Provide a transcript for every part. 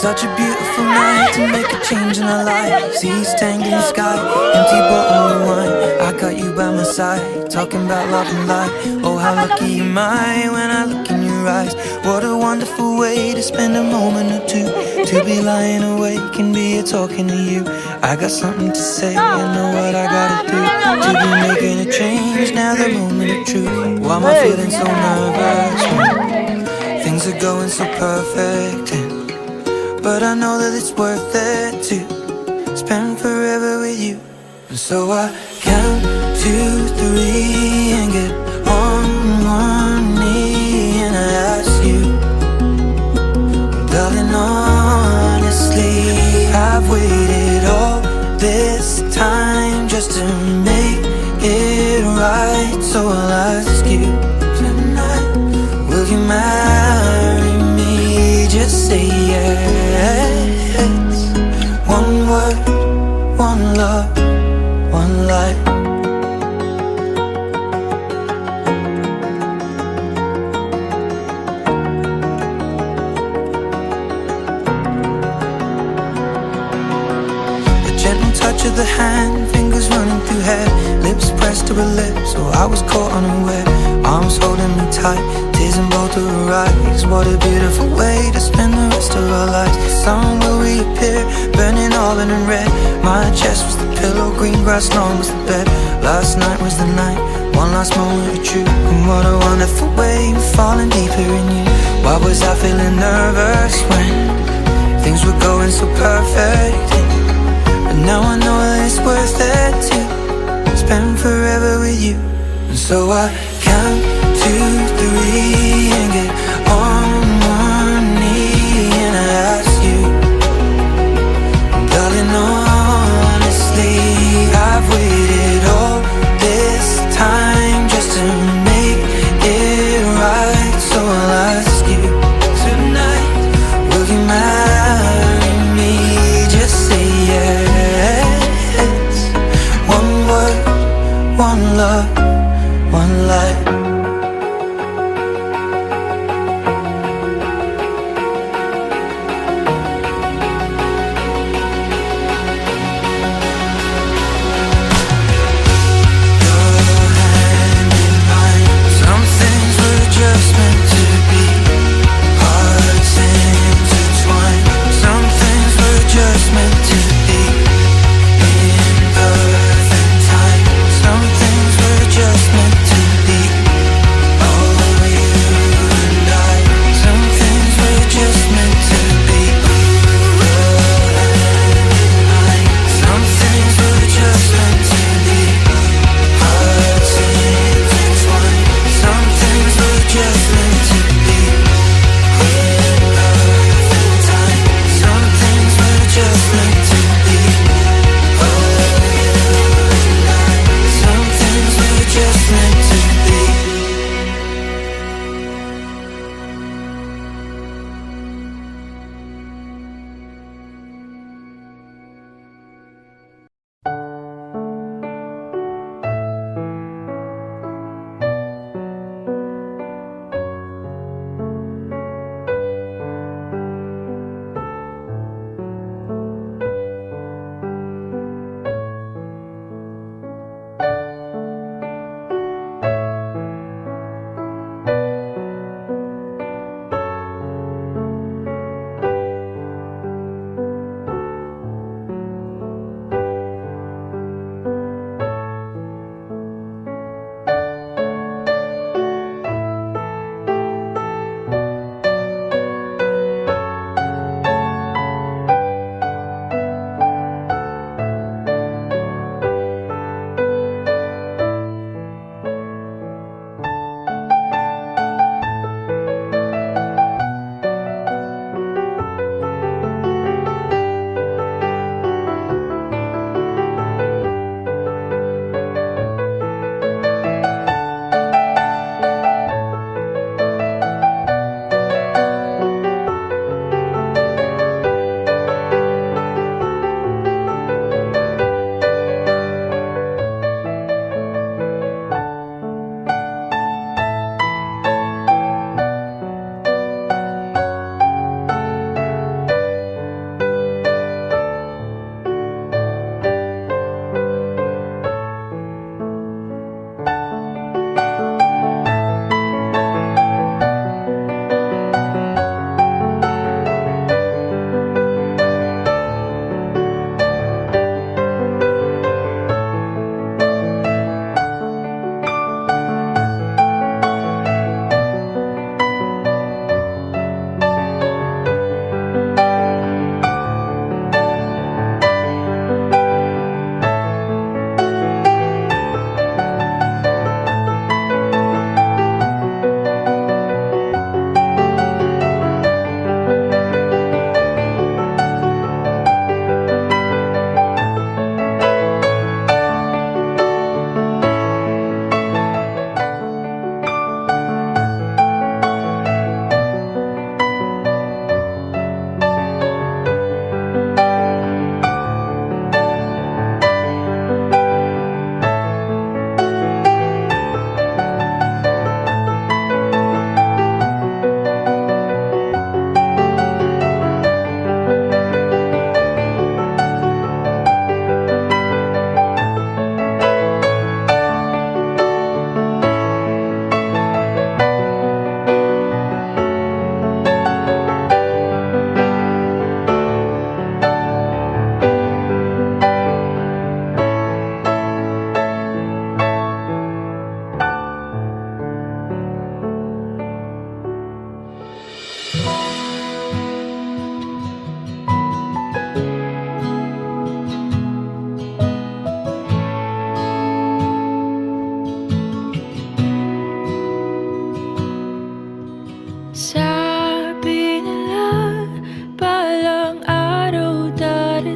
Such a beautiful night to make a change in our lives. East dangling sky, empty bottle of wine. I got you by my side, talking about love and life. Oh, how lucky am I when I look in your eyes. What a wonderful way to spend a moment or two. To be lying awake and be here talking to you. I got something to say, I know what I gotta do. To be making a change, now the moment of truth. Why am I feeling so nervous when things are going so perfect? But I know that it's worth it to spend forever with you. And so I count 2, 3 and get on one knee and I ask you, darling, honestly, I've waited all this time just to make it right. So I'll ask you tonight, will you marry me? Just say yes. One word, one love, one life. A gentle touch of the hand, fingers running through hair, lips pressed to her lips, so I was caught unaware. Arms holding me tight, tears in both of her eyes. What a beautiful way to spend the rest of our lives. The sun will reappear, burning auburn and red. My chest was the pillow, green grass lawn was the bed. Last night was the night, one last moment of truth. And what a wonderful way of falling deeper in you. Why was I feeling nervous when things were going so perfect? But now I know that it's worth it to spend forever with you. And so I count 2, 3 and get on one knee and I ask you, darling, honestly, I've waited all this time just to make it right. So I'll ask you tonight, will you marry me? Just say yes. One word, one love, one life.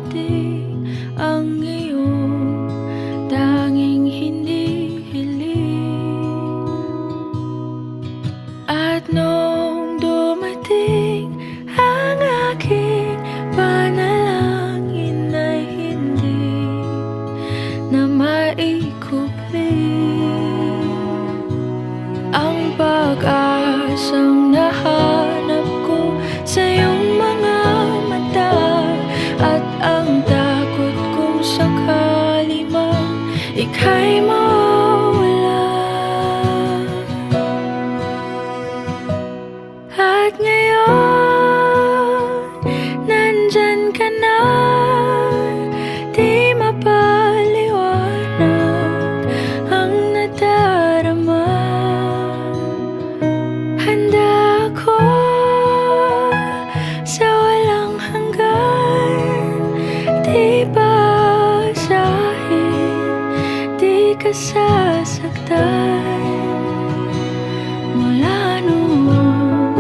dumating ang iyong tanging hinihiling. At nung dumating ang aking panalangin ay hindi na maikupling. Ang pag-asang nahanap ko sa iyong mga mata, at ang takot kung sakali man ika'y mawala. At ngayon, nandyan ka na, di mapaliwanag ang nadarama. Handa ako sa walang hanggan, di basahin, di ka sasaktan. Mula noon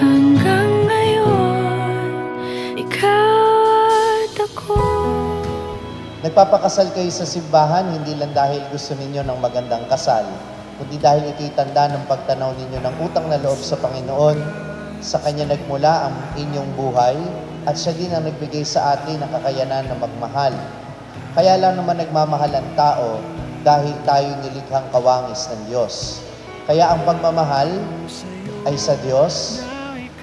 hanggang ngayon, ikaw at ako. Nagpapakasal kayo sa simbahan hindi lang dahil gusto ninyo ng magandang kasal, kundi dahil ito'y tanda ng pagtanaw ninyo ng utang na loob sa Panginoon. Sa Kanya nagmula ang inyong buhay at Siya din ang nagbigay sa atin ng kakayanan na magmahal. Kaya lang naman nagmamahal ang tao dahil tayo nilikhang kawangis ng Diyos. Kaya ang pagmamahal ay sa Diyos,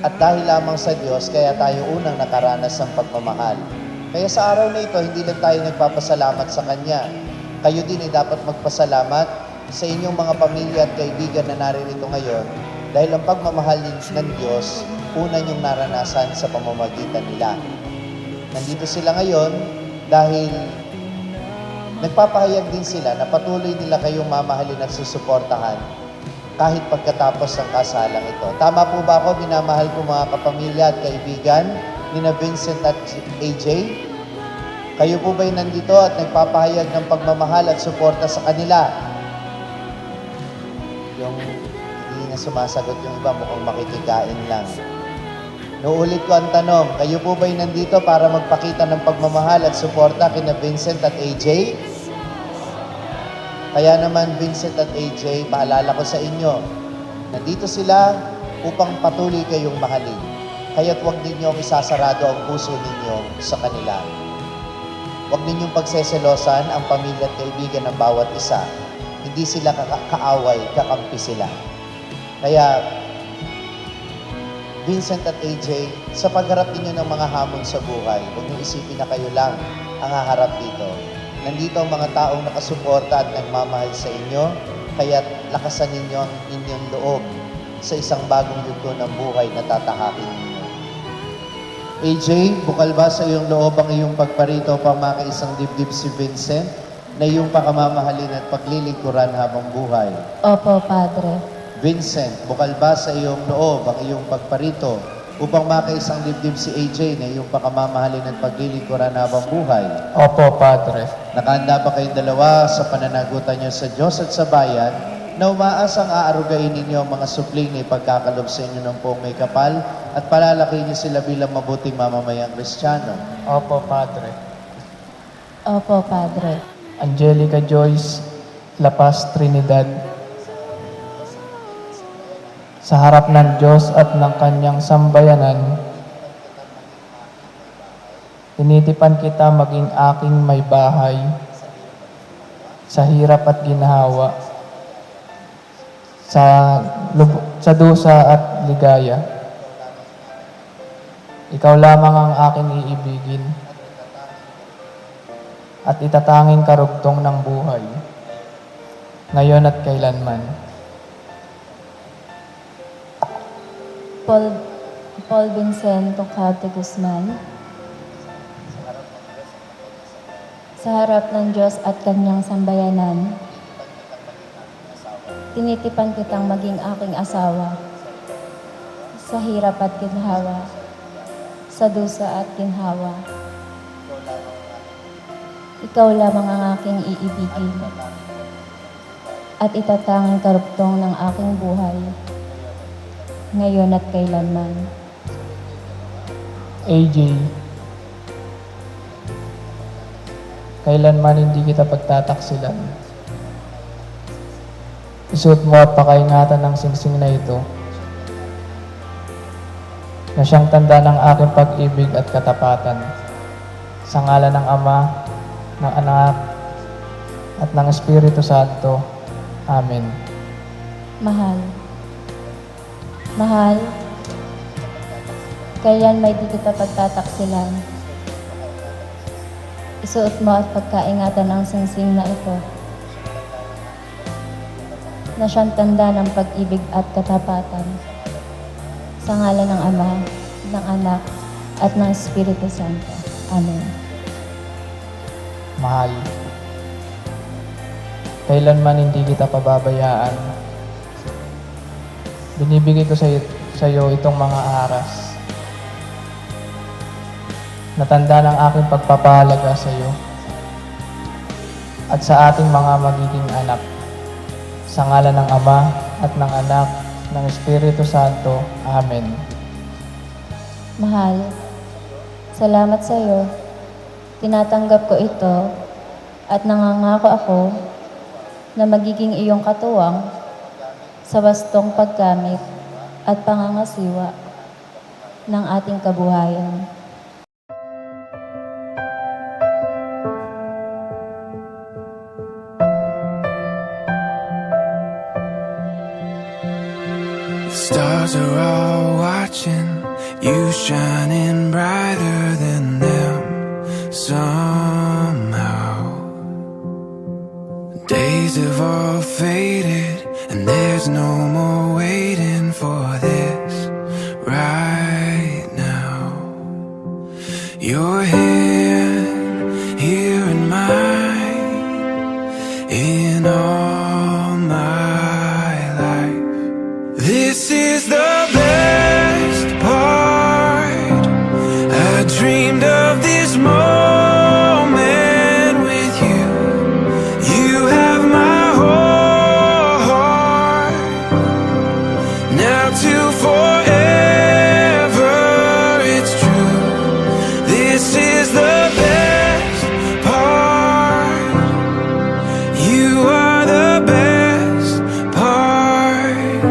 at dahil lamang sa Diyos, kaya tayo unang nakaranas ng pagmamahal. Kaya sa araw na ito, hindi lang tayo nagpapasalamat sa Kanya. Kayo din ay dapat magpasalamat sa inyong mga pamilya at kaibigan na naririto ngayon, dahil ang pagmamahal ng Diyos, una niyong naranasan sa pamamagitan nila. Nandito sila ngayon dahil nagpapahayag din sila na patuloy nila kayong mamahalin at susuportahan kahit pagkatapos ng kasalang ito. Tama po ba ako, minamahal ko mga kapamilya at kaibigan ni na Vincent at AJ? Kayo po ba'y nandito at nagpapahayag ng pagmamahal at suporta sa kanila? Yung hindi na sumasagot yung iba, mukhang makikikain lang. Nauulit ko ang tanong, kayo po ba'y nandito para magpakita ng pagmamahal at suporta kina Vincent at AJ? Kaya naman, Vincent at AJ, paalala ko sa inyo, nandito sila upang patuloy kayong mahalin. Kaya't huwag ninyong isasarado ang puso ninyo sa kanila. Huwag ninyong pagseselosan ang pamilya at kaibigan ng bawat isa. Hindi sila kaaway, kakampi sila. Kaya, Vincent at AJ, sa pagharap ninyo ng mga hamon sa buhay, huwag niyong isipin na kayo lang ang haharap dito. Nandito ang mga taong nakasuporta at nagmamahal sa inyo, kaya lakasan ninyo ang inyong loob sa isang bagong yugto ng buhay na tatahakin ninyo. AJ, bukal ba sa iyong loob ang iyong pagparito upang makaisang dibdib si Vincent na iyong pakamamahalin at paglilingkuran habang buhay? Opo, Padre. Vincent, bukal ba sa iyong loob ang iyong pagparito upang makaisang dibdib si AJ na iyong pakamamahalin at paglilingkuran habang buhay? Opo, Padre. Nakahanda ba kayong dalawa sa pananagutan niyo sa Diyos at sa bayan na umaasang aarugain ninyo ang mga supling na ipagkakalob sa inyo ng poong may kapal at palalaki niyo sila bilang mabuting mamamayang Kristiyano? Opo, Padre. Opo, Padre. Angelica Joyce Lapas Trinidad, sa harap ng Diyos at ng Kanyang sambayanan, tinitipan kita maging aking may bahay sa hirap at ginhawa, sa dusa at ligaya. Ikaw lamang ang aking iibigin at itatanging karugtong ng buhay, ngayon at kailanman. Paul Vincento Cate Guzman, sa harap ng Diyos at Kanyang sambayanan, tinitipan kitang maging aking asawa sa hirap at ginhawa, sa dusa at ginhawa. Ikaw lamang ang aking iibigin at itatanging karugtong ng aking buhay, ngayon at kailanman. AJ, kailanman hindi kita pagtataksilan. Isuot mo at pakaingatan ng singsing na ito, na siyang tanda ng aking pag-ibig at katapatan. Sa ngalan ng Ama, ng Anak, at ng Espiritu Santo. Amen. Mahal. Mahal, kailan may di kita pagtataksilan. Isuot mo at pagkaingatan ng singsing na ito, na siyang tanda ng pag-ibig at katapatan. Sa ngalan ng Ama, ng Anak, at ng Espiritu Santo. Amen. Mahal, kailanman hindi kita pababayaan. Binibigay ko sa iyo itong mga aras, na tanda ng aking pagpapahalaga sa iyo at sa ating mga magiging anak. Sa ngalan ng Ama at ng Anak, ng Espiritu Santo. Amen. Mahal, salamat sa iyo. Tinatanggap ko ito at nangangako ako na magiging iyong katuwang sa wastong paggamit at pangangasiwa ng ating kabuhayan. Stars are all watching you, shining brighter than them somehow. Days have all faded and there's no more waiting for this right now. Your hand here in mine, in all my life. This is the best part. I dreamed of this moment with you. You have my whole heart. Now to forever, it's true. This is the best part. You are the best part.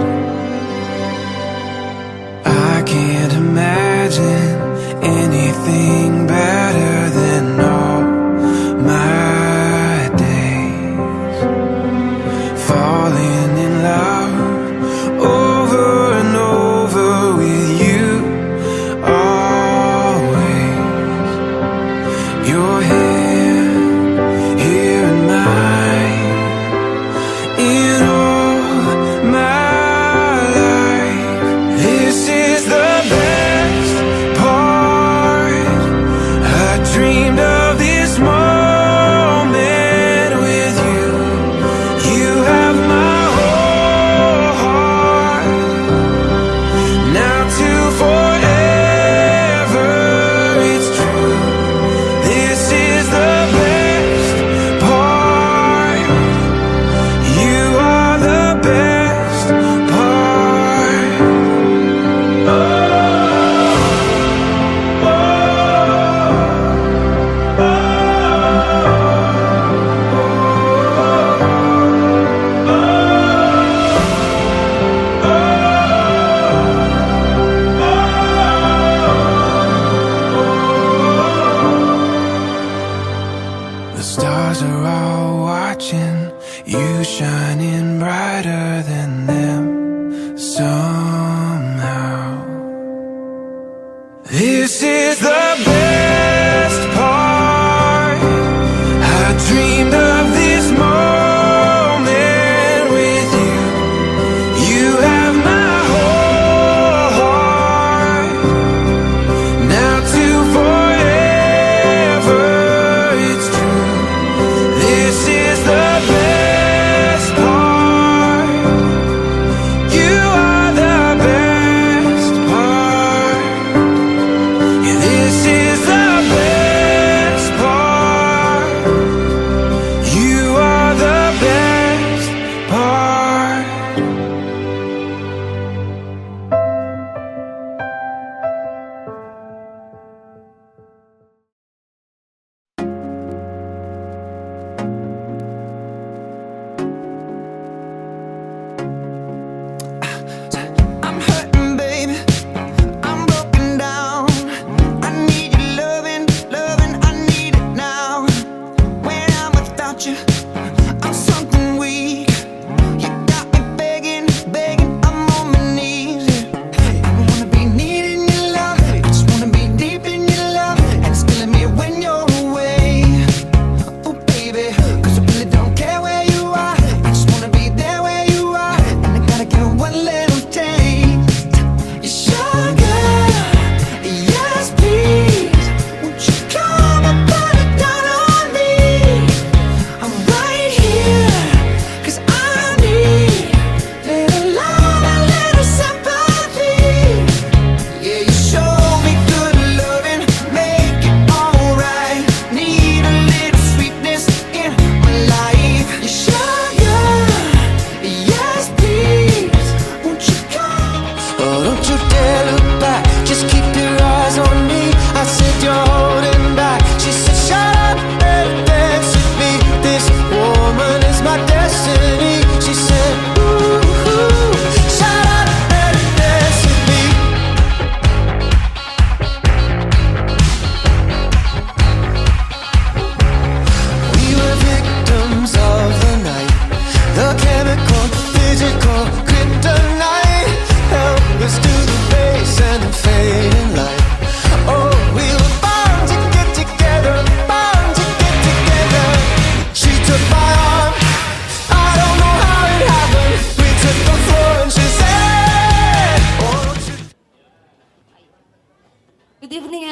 I can't imagine anything better than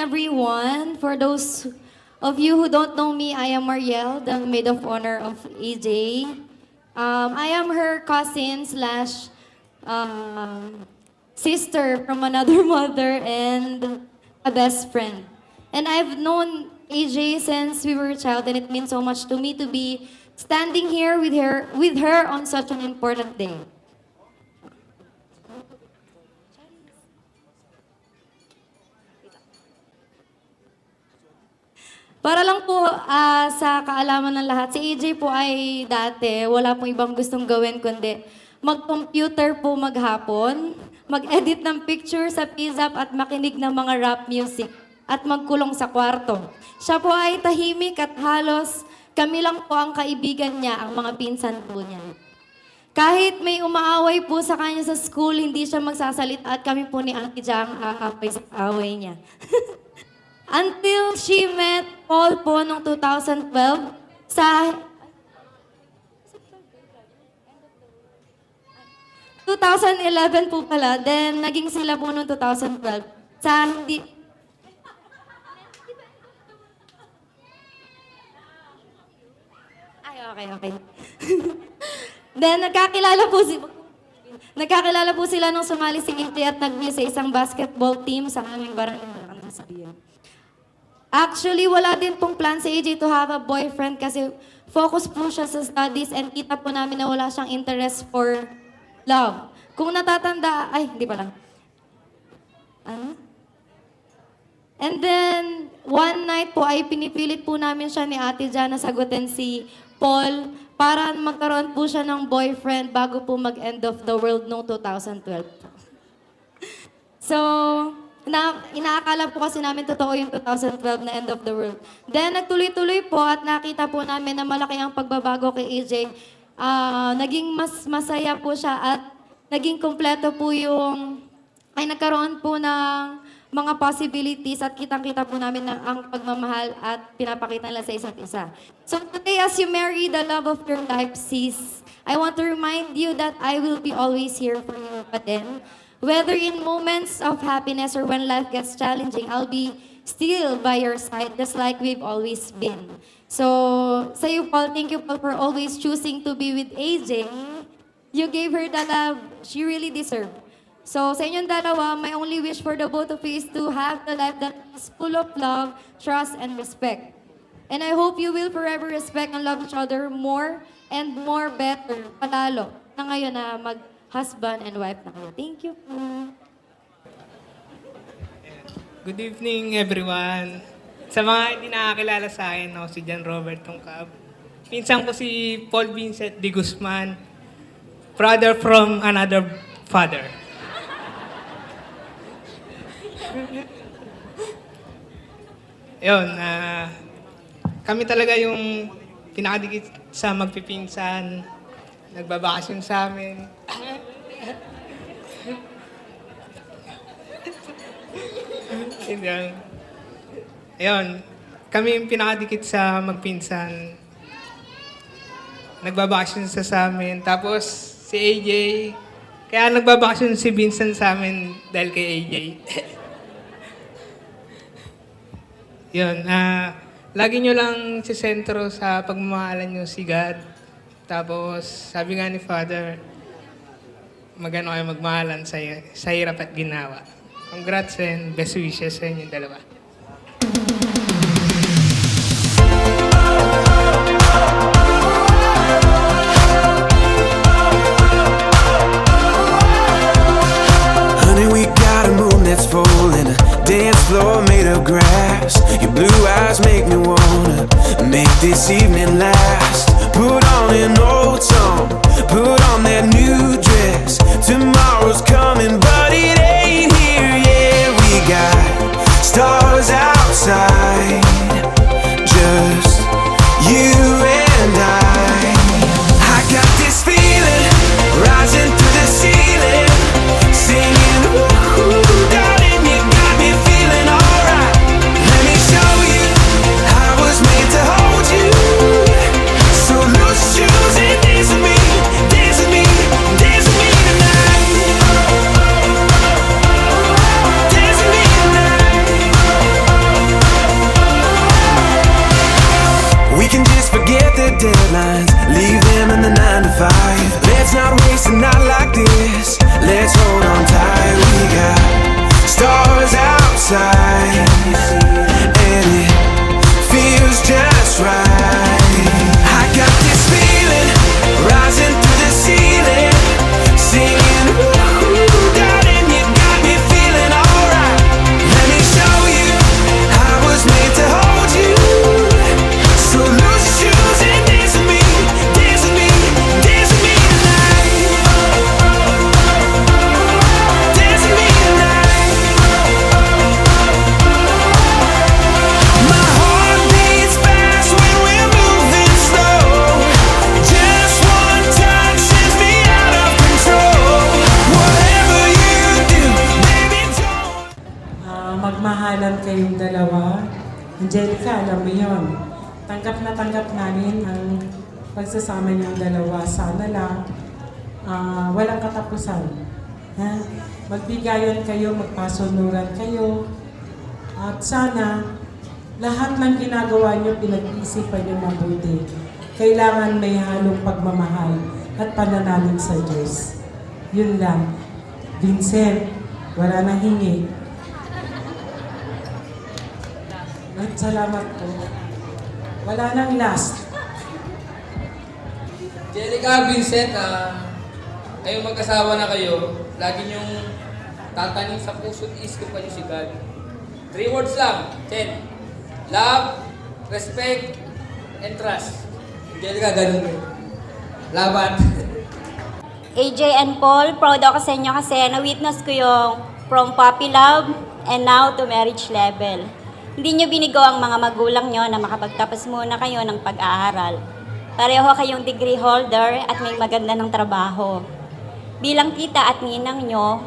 everyone. For those of you who don't know me, I am Marielle, the maid of honor of AJ. I am her cousin slash sister from another mother and a best friend. And I've known AJ since we were a child, and it means so much to me to be standing here with her on such an important day. Para lang po sa kaalaman ng lahat, si AJ po ay dati, wala pong ibang gustong gawin kundi mag-computer po maghapon, mag-edit ng picture sa PZAP at makinig ng mga rap music at magkulong sa kwarto. Siya po ay tahimik at halos kami lang po ang kaibigan niya, ang mga pinsan po niya. Kahit may umaaway po sa kanya sa school, hindi siya magsasalita at kami po ni Auntie Jang aapay sa away niya. Until she met Paul po noong 2012 sa 2011 po pala, then naging sila po noong 2012. Sa hindi... Ay, okay. Then nagkakilala po sila nung sumali si AJ at nag-view sa isang basketball team sa aming barangay. Actually, wala din pong plan si AJ to have a boyfriend kasi focus po siya sa studies and kita po namin na wala siyang interest for love. Kung natatanda, ay, hindi pala. Ano? And then, one night po ay pinipilit po namin siya ni Ate Jan na sagutin si Paul para magkaroon po siya ng boyfriend bago po mag-end of the world noong 2012. So, inaakala po kasi namin totoo yung 2012 na end of the world. Then, nagtuloy-tuloy po at nakita po namin na malaki ang pagbabago kay AJ. Naging mas masaya po siya at naging kompleto po yung... ay nagkaroon po ng mga possibilities at kitang-kita po namin na ang pagmamahal at pinapakita nila sa isa't isa. So today, as you marry the love of your life, sis, I want to remind you that I will be always here for you pa din. Whether in moments of happiness or when life gets challenging, I'll be still by your side, just like we've always been. So, sa iyo, Paul, thank you, Paul, for always choosing to be with AJ. You gave her the love she really deserved. So, sa inyong dalawa, my only wish for the both of you is to have the life that is full of love, trust, and respect. And I hope you will forever respect and love each other more and more better, palalo, na ngayon na husband and wife na kayo. Thank you po. Good evening, everyone. Sa mga hindi nakakilala sa akin, ako si John Robert Tongcab. Pinsan ko si Paul Vincent de Guzman, brother from another father. Yun, kami talaga yung pinakadikit sa magpipinsan, nagbabakasyon sa amin. Ayun, kami yung pinakadikit sa magpinsan. Nagbabakasyon sa amin. Tapos si AJ, kaya nagbabakasyon si Vincent sa amin dahil kay AJ. Yun, lagi nyo lang si sentro sa pagmamahalan nyo si God. Tapos, sabi nga ni Father, magano kayo magmahalan sa hirap at ginawa. Congrats and best wishes sa inyong dalawa. Honey, we got a moon that's full and a dance floor made of grass. Your blue eyes make me wanna make this evening last. Put on an old song, put on that new dress. Tomorrow's coming, but it ain't here yet. We got stars outside, just you and I got this feeling rising through the ceiling, singing, ooh, darling, you got me feeling alright. Let me show you I was made to hold you. So loose shoes and dance with me, dance with me, dance with me tonight. Dance with me tonight. lifelines, leave them in the 9 to 5. Let's not waste a night like this. Let's hold on tight. We got stars outside, and it feels just right. I got this feeling rising through the ceiling, singing, ooh, darling, you got me feeling alright. Let me show you I was made to hold you. So lose your shoes and dance with me, dance with me, dance with me tonight. Dance with me tonight. My heart beats fast when we're moving slow. Just one touch sends me out of control. Whatever you do, baby, don't. Magmahalan kayong dalawa. Angelica, alam mo yun. Tanggap na tanggap namin ang pagsasama niyong dalawa. Sana lang walang katapusan. Ha? Magbigayan kayo, magpasunuran kayo. At sana lahat ng ginagawa niyo, pinag-iisipan niyo mabuti. Kailangan may halong pagmamahal at pananalig sa Diyos. Yun lang. Vincent, wala nang hingi. At salamat po. Wala nang last. Angelica, Vincent, kayong mag-asawa na kayo, lagi niyong tatanim sa puso't isip pa niyo si God. 3 words lang, 10. Love, respect, and trust. Angelica, ganun mo. Laban. AJ and Paul, proud ako sa inyo kasi na-witness ko yung from puppy love and now to marriage level. Hindi nyo binigo ang mga magulang nyo na makapagtapos muna kayo ng pag-aaral. Pareho kayong degree holder at may maganda ng trabaho. Bilang tita at ninang nyo,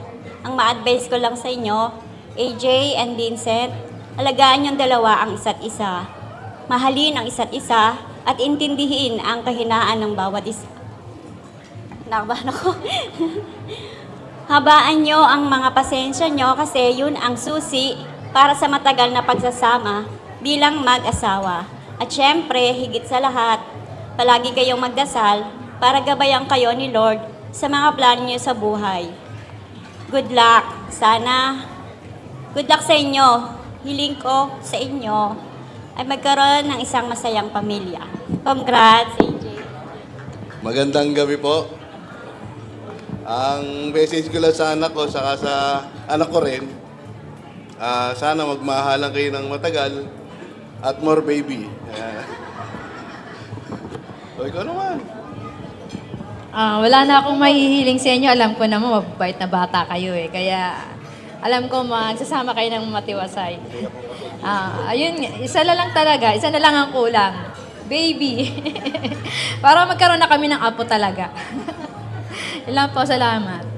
ang ma-advise ko lang sa inyo, AJ and Vincent, alagaan yung dalawa ang isa't isa. Mahalin ang isa't isa at intindihin ang kahinaan ng bawat isa. Nakabahan ako. Habaan nyo ang mga pasensya nyo kasi yun ang susi para sa matagal na pagsasama bilang mag-asawa. At syempre, higit sa lahat, palagi kayong magdasal para gabayan kayo ni Lord sa mga plano niyo sa buhay. Good luck. Good luck sa inyo. Hiling ko sa inyo ay magkaroon ng isang masayang pamilya. Congrats, AJ. Magandang gabi po. Ang message ko lang sa anak ko, saka sa anak ko rin, sana magmahalan kayo ng matagal at more baby. O ikaw naman. Wala na akong mahihiling sa inyo. Alam ko naman, mababait na bata kayo eh. Kaya alam ko magsasama kayo ng matiwasay. Ayun, isa na lang talaga. Isa na lang ang kulang. Baby. Para magkaroon na kami ng apo talaga. Ilan po, salamat.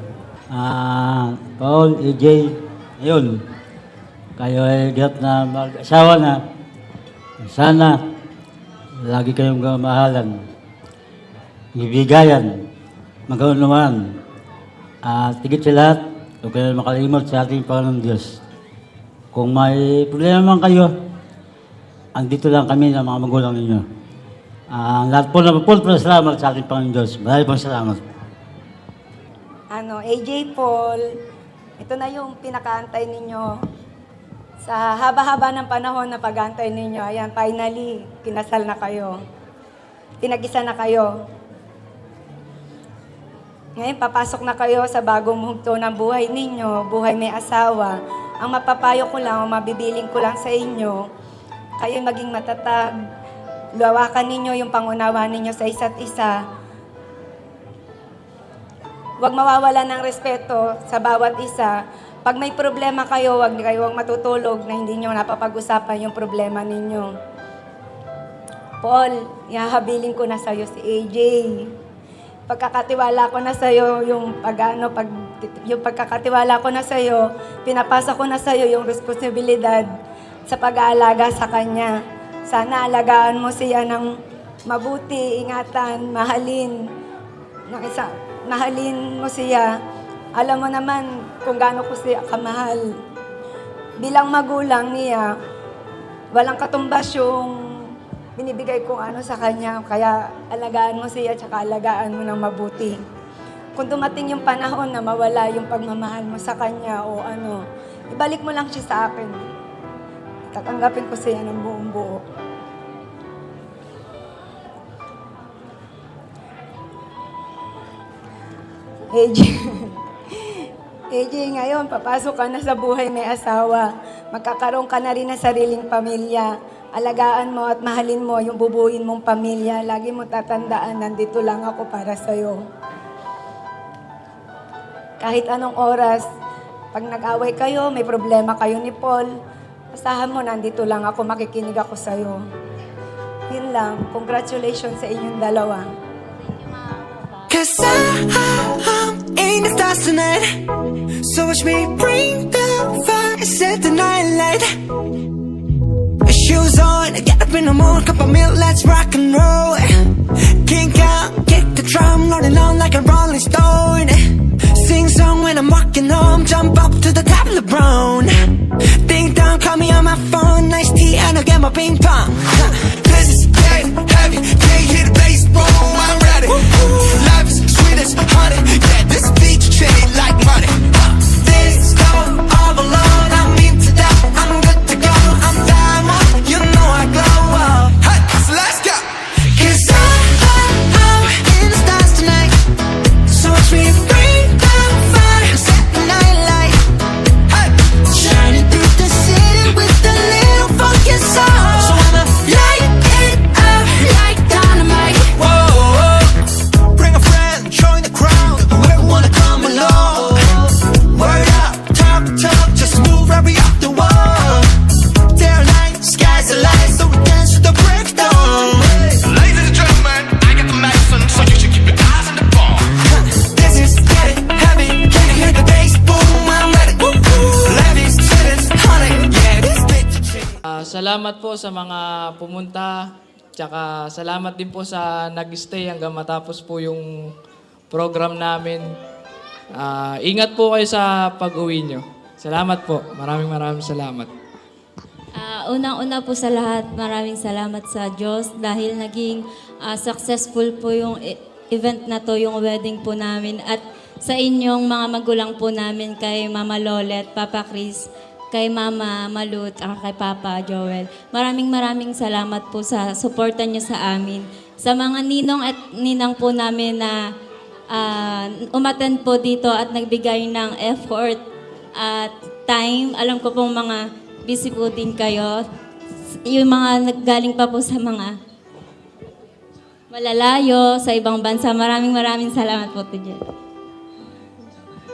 Paul, AJ, ayun. Kayo ay hirap na mag-asawa na. Sana, lagi kayong mahalan. Ibigayan, magkaunawan. At tigit sa lahat, huwag kayo makalimot sa ating Panginoon Diyos. Kung may problema man kayo, andito lang kami ng mga magulang ninyo. Lahat po na salamat sa ating Panginoon Diyos. Maraming salamat. AJ Paul, ito na yung pinakaantay ninyo. Sa haba-haba ng panahon na pag-antay ninyo, ayan, finally, kinasal na kayo. Pinag-isa na kayo. Ngayon, papasok na kayo sa bagong hugto ng buhay ninyo, buhay may asawa. Ang mapapayo ko lang, ang mabibiling ko lang sa inyo, kayo maging matatag. Luwakan ninyo yung pangunawa ninyo sa isa't isa. Huwag mawawala ng respeto sa bawat isa. Pag may problema kayo, huwag kayong matutulog na hindi nyo napapag-usapan yung problema ninyo. Paul, ihahabiling ko na sa'yo si AJ. Pagkakatiwala ko na sa'yo yung pagkakatiwala ko na sa'yo, pinapasa ko na sa'yo yung responsibilidad sa pag-aalaga sa kanya. Sana alagaan mo siya ng mabuti, ingatan, mahalin. Mahalin mo siya. Alam mo naman kung gaano ko siya kamahal. Bilang magulang niya, walang katumbas yung binibigay kong ano sa kanya. Kaya alagaan mo siya, tsaka alagaan mo ng mabuti. Kung dumating yung panahon na mawala yung pagmamahal mo sa kanya o ano, ibalik mo lang siya sa akin. Tatanggapin ko siya ng buong buo. AJ, AJ, ngayon, papasok ka na sa buhay may asawa. Magkakaroon ka na rin ng sariling pamilya. Alagaan mo at mahalin mo yung bubuin mong pamilya. Lagi mo tatandaan, nandito lang ako para sa'yo. Kahit anong oras, pag nag-away kayo, may problema kayo ni Paul, asahan mo, nandito lang ako, makikinig ako sa'yo. Yun lang. Congratulations sa inyong dalawa. Cause I'm in the stars tonight. So watch me bring the fire, set the night light. Shoes on, get up in the morning, cup of milk, let's rock and roll. Kink out, kick the drum, rolling on like a rolling stone. Sing song when I'm walking home, jump up to the top of the brown. Ding dong, call me on my phone, nice tea and I'll get my ping pong. This is getting heavy, can't hear the bass, boom, I'm ready. Life is sweet as honey, yeah, this beat chain like money. This go all alone, I'm into that, I'm good to go, I'm diamond, you know I glow up. Hey, so let's go. Cause I'm in the stars tonight, so watch me bring the fire, set the night light. Hey, shining through the city with a little funky soul. So I'ma light it up like dynamite. Whoa, bring a friend, join the crowd, whoever wanna come along. Word up, talk, just move right up the wall. Day or night, sky's the light, so we dance to the break of dawn. Ladies and gentlemen, I got the medicine, so you should keep your eyes on the ball. This is getting heavy, can you hear the bass boom? I'm ready. Life is sweet as honey, yeah, this bitch. Salamat po sa mga pumunta, tsaka salamat din po sa nag-stay hanggang matapos po yung program namin. Ingat po kayo sa pag-uwi nyo. Salamat po. Maraming salamat. Unang-una po sa lahat, maraming salamat sa Diyos dahil naging successful po yung event na to, yung wedding po namin. At sa inyong mga magulang po namin, kay Mama Lolet, Papa Chris, kay Mama Malut, at kay Papa Joel. Maraming salamat po sa suporta niyo sa amin. Sa mga ninong at ninang po namin na umattend po dito at nagbigay ng effort at time. Alam ko pong mga busy po din kayo. Yung mga naggaling pa po sa mga malalayo, sa ibang bansa. Maraming salamat po, Tidjet.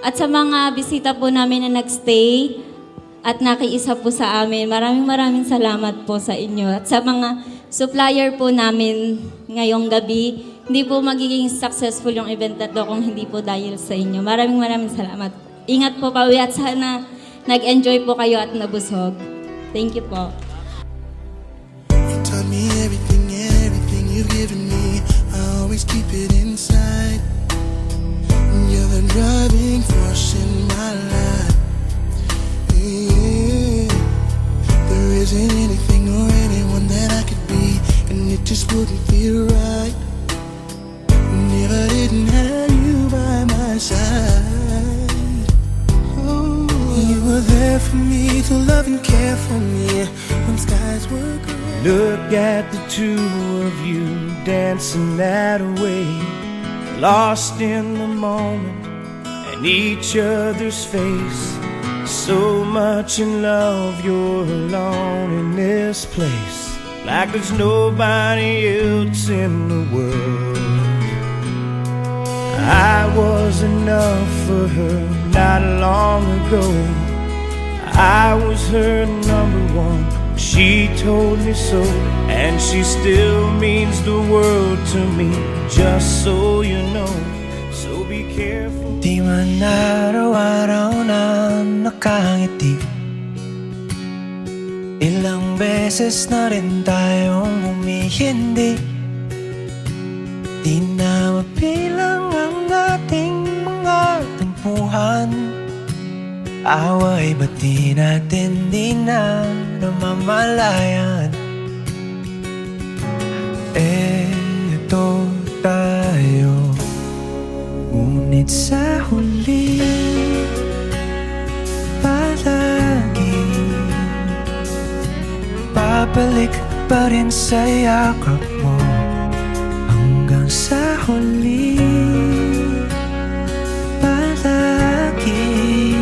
At sa mga bisita po namin na nagstay at nakiisa po sa amin, maraming salamat po sa inyo. At sa mga supplier po namin ngayong gabi, hindi po magiging successful yung event na to kung hindi po dahil sa inyo. Maraming salamat. Ingat po pauwi at sana nag-enjoy po kayo at nabusog. Thank you po. You taught me everything you've given me. I always keep it inside. You're the driving force in my life. Yeah. There isn't anything or anyone that I could be, and it just wouldn't feel right if I didn't have you by my side. Oh, you were there for me to love and care for me when skies were gray. Look at the two of you dancing that way, lost in the moment and each other's face. So much in love, you're alone in this place, like there's nobody else in the world. I was enough for her not long ago. I was her number one, she told me so, and she still means the world to me, just so you know. So be careful. Di man araw-araw na nakangiti, ilang beses na rin tayong humihindi. Di na mapilang ang ating mga tampuhan. Away ba't di natin di na namamalayan? Babalik pa rin sa yakap mo hanggang sa huli. Palagi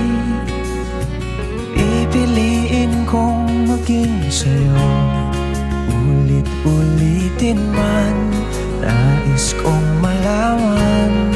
pipiliin kong maging sa'yo, ulit-ulitin man. Nais kong malaman